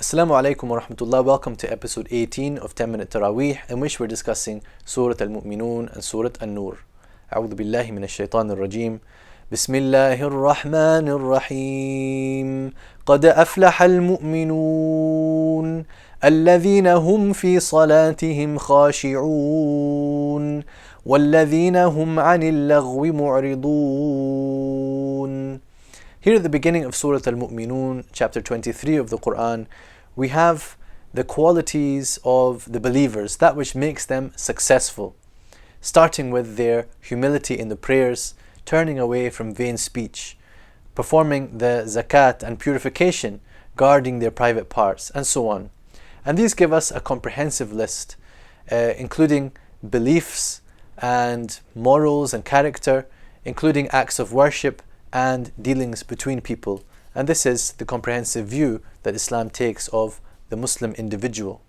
Assalamu alaikum wa rahmatullah. Welcome to episode 18 of 10-minute Taraweeh, in which we're discussing Surah Al-Mu'minun and Surah An-Nur. A'udhu billahi minash shaitanir rajim. Bismillahir rahmanir rahim. Qad aflaha al-mu'minun alladhina hum fi salatihim khashi'un walladhina hum 'anil laghwi mu'ridun. Here at the beginning of Surah Al-Mu'minun, chapter 23 of the Quran, we have the qualities of the believers, that which makes them successful, starting with their humility in the prayers, turning away from vain speech, performing the zakat and purification, guarding their private parts, and so on. And these give us a comprehensive list, including beliefs and morals and character, including acts of worship, and dealings between people. And this is the comprehensive view that Islam takes of the Muslim individual.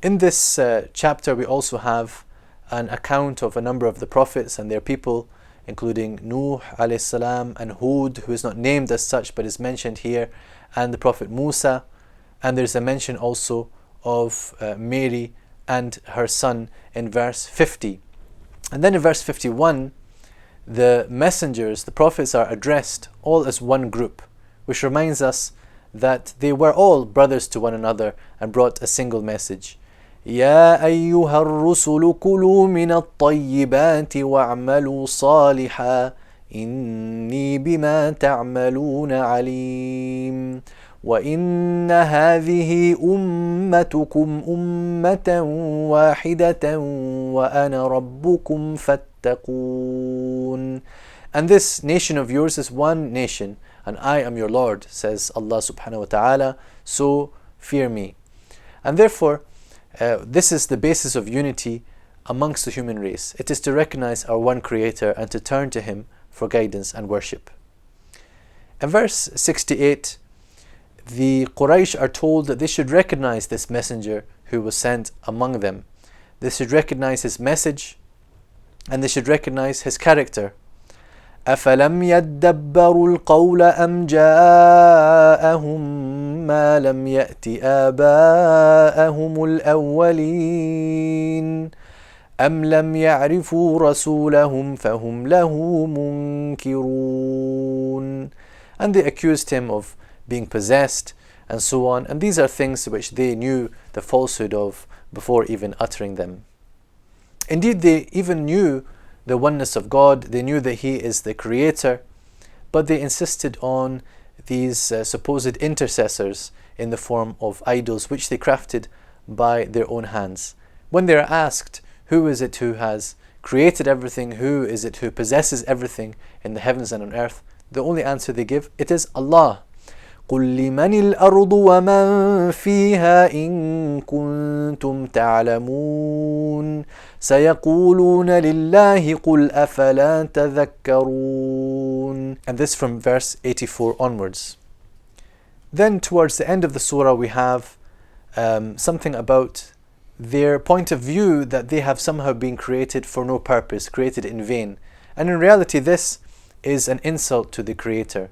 In this chapter we also have an account of a number of the prophets and their people, including Nuh alayhi salam and Hud, who is not named as such but is mentioned here, and the Prophet Musa, and there's a mention also of Mary and her son in verse 50. And then in verse 51, the messengers, the prophets, are addressed all as one group, which reminds us that they were all brothers to one another and brought a single message. يا أيها الرسل كلوا من الطيبات واعملوا صالحا إني بما تعملون عليم وإن هذه أمتكم أمة واحدة وأنا ربكم فاتقون. And this nation of yours is one nation, and I am your Lord, says Allah subhanahu wa ta'ala, so fear me. And therefore, this is the basis of unity amongst the human race. It is to recognize our one Creator and to turn to Him for guidance and worship. In verse 68, the Quraysh are told that they should recognize this messenger who was sent among them. They should recognize his message and they should recognize his character. أَفَلَمْ يَدَّبَّرُوا الْقَوْلَ أَمْ جَاءَهُمْ مَا لَمْ يَأْتِ آبَاءَهُمُ الْأَوَّلِينَ أَمْ لَمْ يَعْرِفُوا رَسُولَهُمْ فَهُمْ لَهُ مُنْكِرُونَ. And they accused him of being possessed and so on, and these are things which they knew the falsehood of before even uttering them. Indeed, they even knew the oneness of God, they knew that He is the Creator, but they insisted on these supposed intercessors in the form of idols which they crafted by their own hands. When they are asked, who is it who has created everything, who is it who possesses everything in the heavens and on earth, the only answer they give, it is Allah. قُلْ لِمَنِ الْأَرْضُ وَمَنْ فِيهَا إِن كُنْتُمْ تَعْلَمُونَ سَيَقُولُونَ لِلَّهِ قُلْ أَفَلَا تَذَكَّرُونَ. And this from verse 84 onwards. Then towards the end of the surah we have something about their point of view that they have somehow been created for no purpose, created in vain. And in reality this is an insult to the Creator.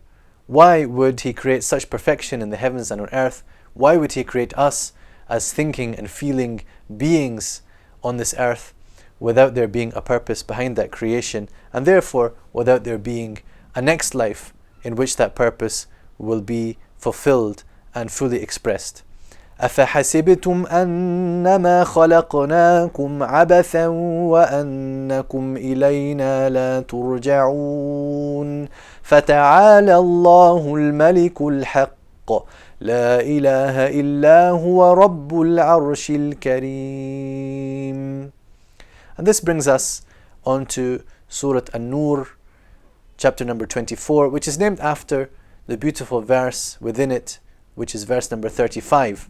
Why would He create such perfection in the heavens and on earth? Why would He create us as thinking and feeling beings on this earth without there being a purpose behind that creation, and therefore without there being a next life in which that purpose will be fulfilled and fully expressed? أَفَحَسِبْتُمْ أَنَّمَا خَلَقْنَاكُمْ عَبَثًا وَأَنَّكُمْ إِلَيْنَا لَا تُرْجَعُونَ فَتَعَالَى اللَّهُ الْمَلِكُ الْحَقُّ لَا إِلَهَ إِلَّا هُوَ رَبُّ الْعَرْشِ الْكَرِيمِ. And this brings us on to Surah An-Nur, chapter number 24, which is named after the beautiful verse within it, which is verse number 35.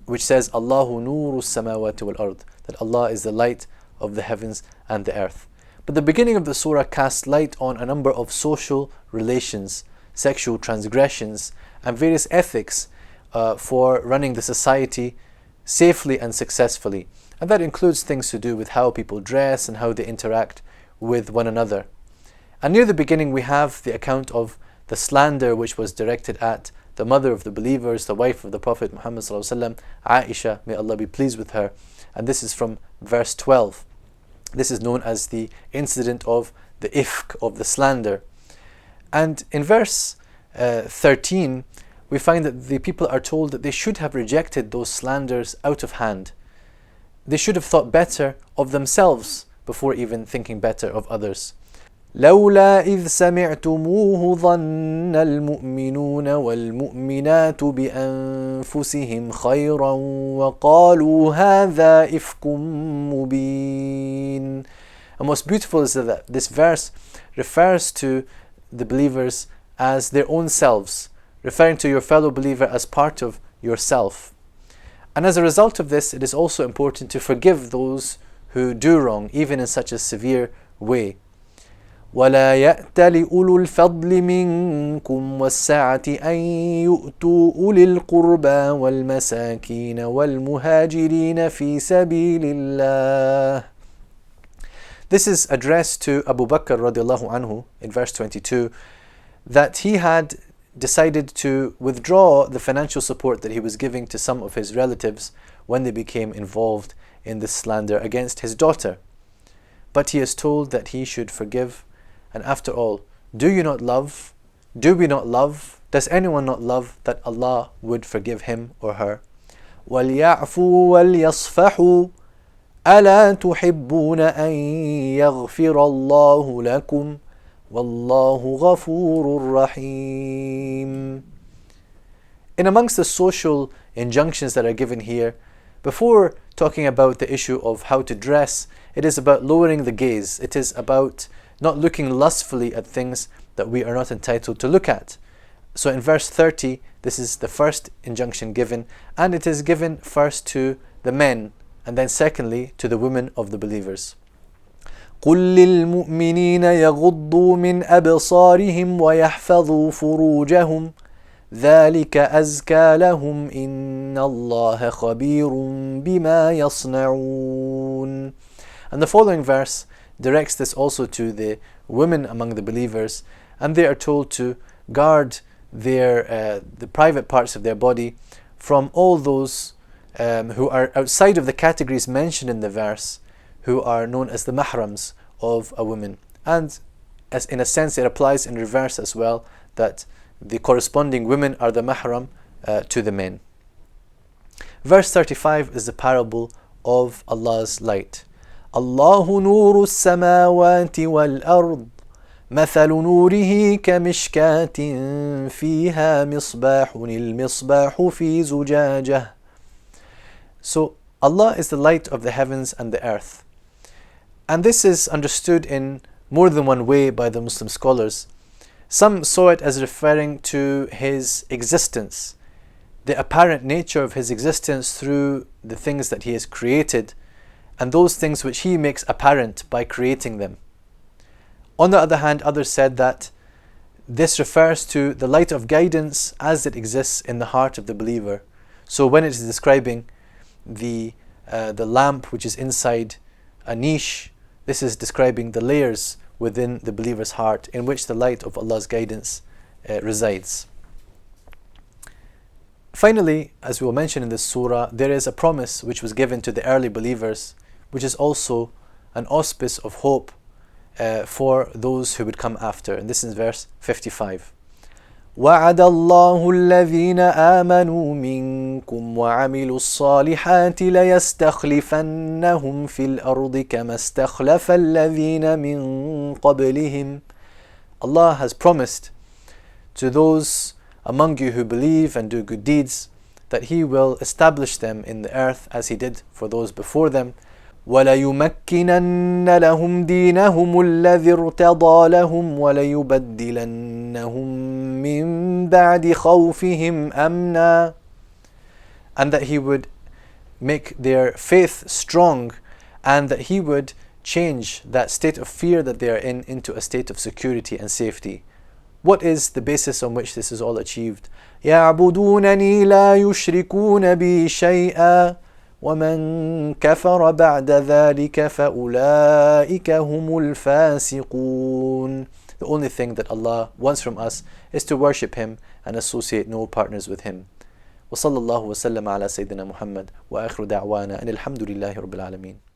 Which says, Allahu nuru samawati wal ard, that Allah is the light of the heavens and the earth. But the beginning of the surah casts light on a number of social relations, sexual transgressions, and various ethics for running the society safely and successfully. And that includes things to do with how people dress and how they interact with one another. And near the beginning we have the account of the slander which was directed at the mother of the believers, the wife of the Prophet Muhammad ﷺ, Aisha, may Allah be pleased with her. And this is from verse 12. This is known as the incident of the ifk, of the slander. And in verse 13, we find that the people are told that they should have rejected those slanders out of hand. They should have thought better of themselves before even thinking better of others. لولا إذ سمعتموه ظن المؤمنون والمؤمنات بأنفسهم خيرا وقالوا هذا إفك مبين. And what's beautiful is that this verse refers to the believers as their own selves, referring to your fellow believer as part of yourself. And as a result of this, it is also important to forgive those who do wrong, even in such a severe way. ولا يأت لأولو الفضل منكم والسعة أن يؤتوا أولي القربى والمساكين والمهاجرين في سبيل الله. This is addressed to Abu Bakr radiallahu anhu in verse 22, that he had decided to withdraw the financial support that he was giving to some of his relatives when they became involved in this slander against his daughter. But he is told that he should forgive. And after all, do you not love? Do we not love? Does anyone not love that Allah would forgive him or her? وَلْيَعْفُوا وَلْيَصْفَحُوا أَلَا تُحِبُّونَ أَن يَغْفِرَ اللَّهُ لَكُمْ وَاللَّهُ غَفُورٌ رَحِيمٌ. In amongst the social injunctions that are given here, before talking about the issue of how to dress, it is about lowering the gaze. It is about not looking lustfully at things that we are not entitled to look at. So in verse 30, this is the first injunction given, and it is given first to the men, and then secondly to the women of the believers. قُلْ لِلْمُؤْمِنِينَ يَغُضُّوا مِنْ أَبْصَارِهِمْ وَيَحْفَظُوا فُرُوجَهُمْ ذَلِكَ أَزْكَى لَهُمْ إِنَّ اللَّهَ خَبِيرٌ بِمَا يَصْنَعُونَ. And the following verse directs this also to the women among the believers, and they are told to guard the private parts of their body from all those who are outside of the categories mentioned in the verse, who are known as the mahrams of a woman. And as in a sense it applies in reverse as well, that the corresponding women are the mahram to the men. Verse 35 is the parable of Allah's light. الله نور السماوات والأرض مثل نوره كمشكاة فيها مصباح المصباح في زجاجة. So Allah is the light of the heavens and the earth. And this is understood in more than one way by the Muslim scholars. Some saw it as referring to his existence, the apparent nature of his existence through the things that he has created, and those things which he makes apparent by creating them. On the other hand, others said that this refers to the light of guidance as it exists in the heart of the believer. So when it is describing the lamp which is inside a niche, this is describing the layers within the believer's heart in which the light of Allah's guidance resides. Finally, as we will mention in this surah, there is a promise which was given to the early believers, which is also an auspice of hope for those who would come after. And this is verse 55. وَعَدَ اللَّهُ الَّذِينَ آمَنُوا مِنكُمْ وَعَمِلُوا الصَّالِحَاتِ لَيَسْتَخْلِفَنَّهُمْ فِي الْأَرْضِ كَمَا اسْتَخْلَفَ الَّذِينَ مِن قَبْلِهِمْ. Allah has promised to those among you who believe and do good deeds that He will establish them in the earth as He did for those before them. وَلَيُمَكِّنَنَّ لَهُمْ دِينَهُمُ الَّذِي ارْتَضَى لَهُمْ وَلَيُبَدِّلَنَّهُمْ مِنْ بَعْدِ خَوْفِهِمْ أَمْنًا. And that He would make their faith strong, and that He would change that state of fear that they are in into a state of security and safety. What is the basis on which this is all achieved? يَعْبُدُونَنِي لَا يُشْرِكُونَ بِي شَيْئًا وَمَنْ كَفَرَ بَعْدَ ذَلِكَ فَأُولَئِكَ هُمُ الْفَاسِقُونَ. The only thing that Allah wants from us is to worship Him and associate no partners with Him. وصلى الله وسلم على سيدنا محمد وآخر دعوانا أن الحمد لله رب العالمين.